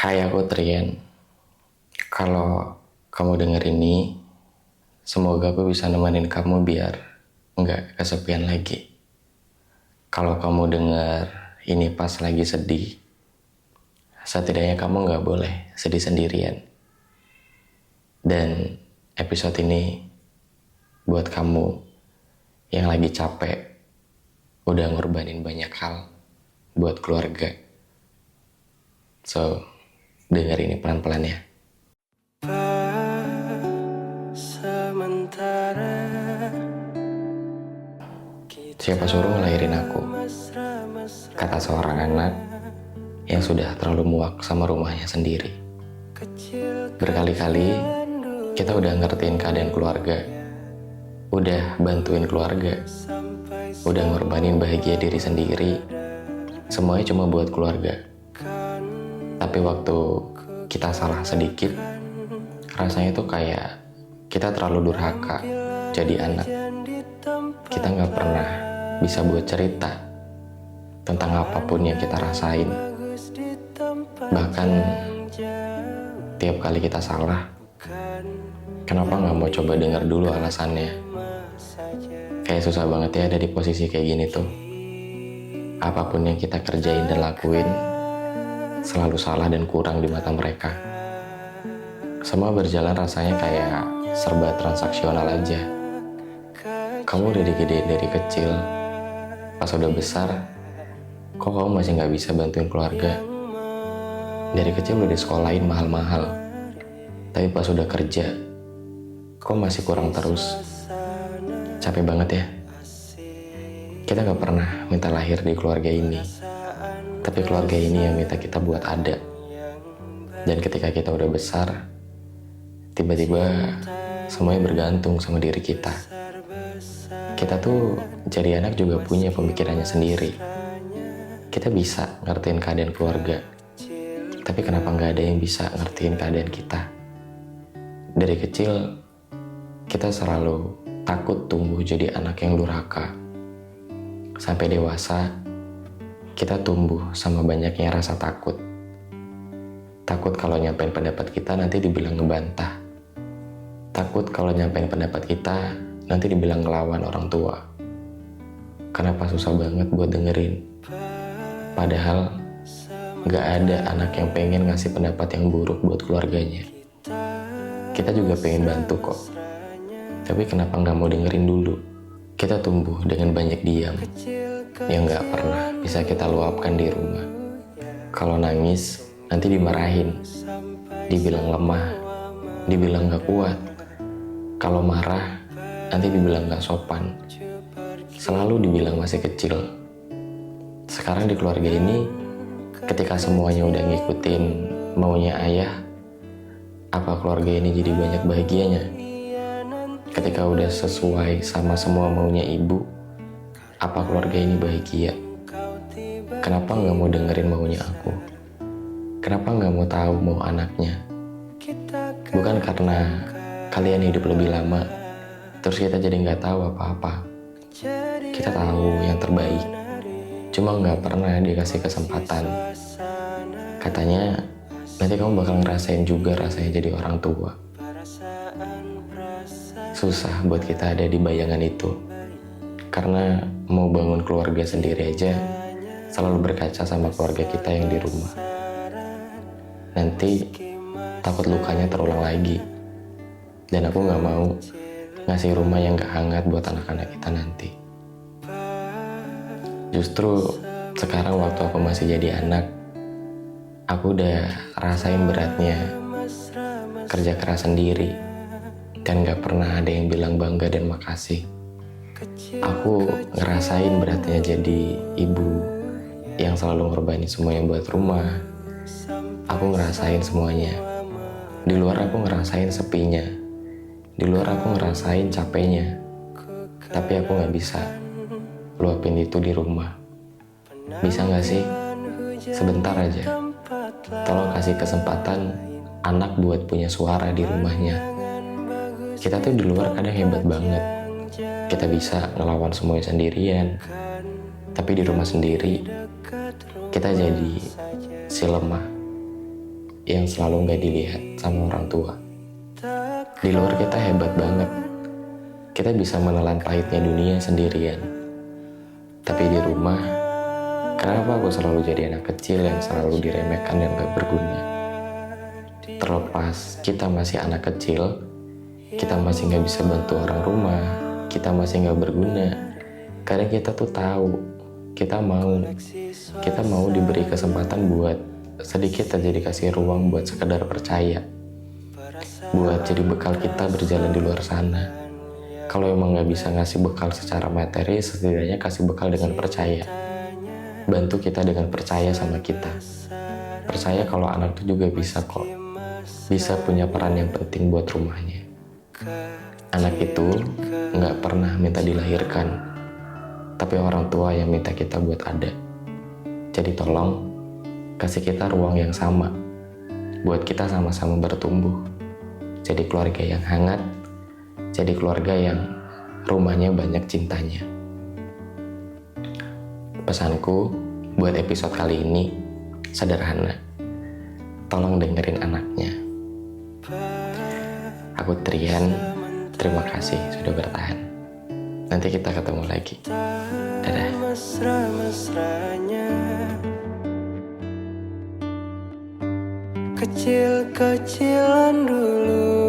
Hai, aku Trian. Kalau kamu denger ini, semoga aku bisa nemenin kamu biar nggak kesepian lagi. Kalau kamu denger ini pas lagi sedih, setidaknya kamu nggak boleh sedih sendirian. Dan episode ini buat kamu yang lagi capek, udah ngorbanin banyak hal buat keluarga. So, denger ini pelan-pelan ya. Siapa suruh ngelahirin aku? Kata seorang anak yang sudah terlalu muak sama rumahnya sendiri. Berkali-kali kita udah ngertiin keadaan keluarga, udah bantuin keluarga, udah ngorbanin bahagia diri sendiri. Semuanya cuma buat keluarga. Tapi waktu kita salah sedikit, rasanya tuh kayak kita terlalu durhaka jadi anak. Kita gak pernah bisa buat cerita tentang apapun yang kita rasain. Bahkan tiap kali kita salah, kenapa gak mau coba dengar dulu alasannya? Kayak susah banget ya ada di posisi kayak gini tuh. Apapun yang kita kerjain dan lakuin selalu salah dan kurang di mata mereka. Semua berjalan rasanya kayak serba transaksional aja. Kamu udah digedein dari kecil, pas udah besar, kok kamu masih gak bisa bantuin keluarga? Dari kecil udah disekolahin mahal-mahal, tapi pas udah kerja, kok masih kurang terus? Capek banget ya. Kita gak pernah minta lahir di keluarga ini, tapi keluarga ini yang minta kita buat ada. Dan ketika kita udah besar, tiba-tiba semuanya bergantung sama diri kita. Kita tuh jadi anak juga punya pemikirannya sendiri. Kita bisa ngertiin keadaan keluarga, tapi kenapa nggak ada yang bisa ngertiin keadaan kita? Dari kecil, kita selalu takut tumbuh jadi anak yang durhaka. Sampai dewasa, kita tumbuh sama banyaknya rasa takut. Takut kalau nyampein pendapat kita nanti dibilang ngebantah. Takut kalau nyampein pendapat kita nanti dibilang ngelawan orang tua. Kenapa susah banget buat dengerin? Padahal gak ada anak yang pengen ngasih pendapat yang buruk buat keluarganya. Kita juga pengen bantu kok, tapi kenapa gak mau dengerin dulu? Kita tumbuh dengan banyak diam yang gak pernah bisa kita luapkan di rumah. Kalau nangis nanti dimarahin, dibilang lemah, dibilang gak kuat. Kalau marah nanti dibilang gak sopan, selalu dibilang masih kecil. Sekarang di keluarga ini, ketika semuanya udah ngikutin maunya ayah, apa keluarga ini jadi banyak bahagianya? Ketika udah sesuai sama semua maunya ibu, apa keluarga ini bahagia? Kenapa gak mau dengerin maunya aku? Kenapa gak mau tahu mau anaknya? Bukan karena kalian hidup lebih lama, terus kita jadi nggak tahu apa-apa. Kita tahu yang terbaik, cuma nggak pernah dikasih kesempatan. Katanya nanti kamu bakal ngerasain juga rasanya jadi orang tua. Susah buat kita ada di bayangan itu, karena mau bangun keluarga sendiri aja selalu berkaca sama keluarga kita yang di rumah. Nanti takut lukanya terulang lagi, dan aku nggak mau ngasih rumah yang gak hangat buat anak-anak kita nanti. Justru sekarang waktu aku masih jadi anak, aku udah rasain beratnya kerja keras sendiri, dan gak pernah ada yang bilang bangga dan makasih. Aku ngerasain beratnya jadi ibu yang selalu ngorbanin semuanya buat rumah. Aku ngerasain semuanya. Di luar aku ngerasain sepinya. Di luar aku ngerasain capeknya, tapi aku gak bisa luapin itu di rumah. Bisa gak sih? Sebentar aja. Tolong kasih kesempatan anak buat punya suara di rumahnya. Kita tuh di luar kadang hebat banget. Kita bisa ngelawan semuanya sendirian. Tapi di rumah sendiri, kita jadi si lemah. yang selalu nggak dilihat sama orang tua. Di luar kita hebat banget. Kita bisa menelan pahitnya dunia sendirian. Tapi di rumah, kenapa aku selalu jadi anak kecil yang selalu diremehkan dan gak berguna? Terlepas kita masih anak kecil, kita masih gak bisa bantu orang rumah, kita masih gak berguna. Kadang kita tuh tahu, kita mau diberi kesempatan buat sedikit aja dikasih ruang buat sekedar percaya, buat jadi bekal kita berjalan di luar sana. Kalau emang gak bisa ngasih bekal secara materi, setidaknya kasih bekal dengan percaya. Bantu kita dengan percaya sama kita. Percaya kalau anak tuh juga bisa kok. Bisa punya peran yang penting buat rumahnya. Anak itu gak pernah minta dilahirkan, tapi orang tua yang minta kita buat ada. Jadi tolong, kasih kita ruang yang sama, buat kita sama-sama bertumbuh. Jadi keluarga yang hangat, jadi keluarga yang rumahnya banyak cintanya. Pesanku buat episode kali ini sederhana. Tolong dengerin anaknya. Aku Trian, terima kasih sudah bertahan. Nanti kita ketemu lagi. Dadah. Kecil-kecilan dulu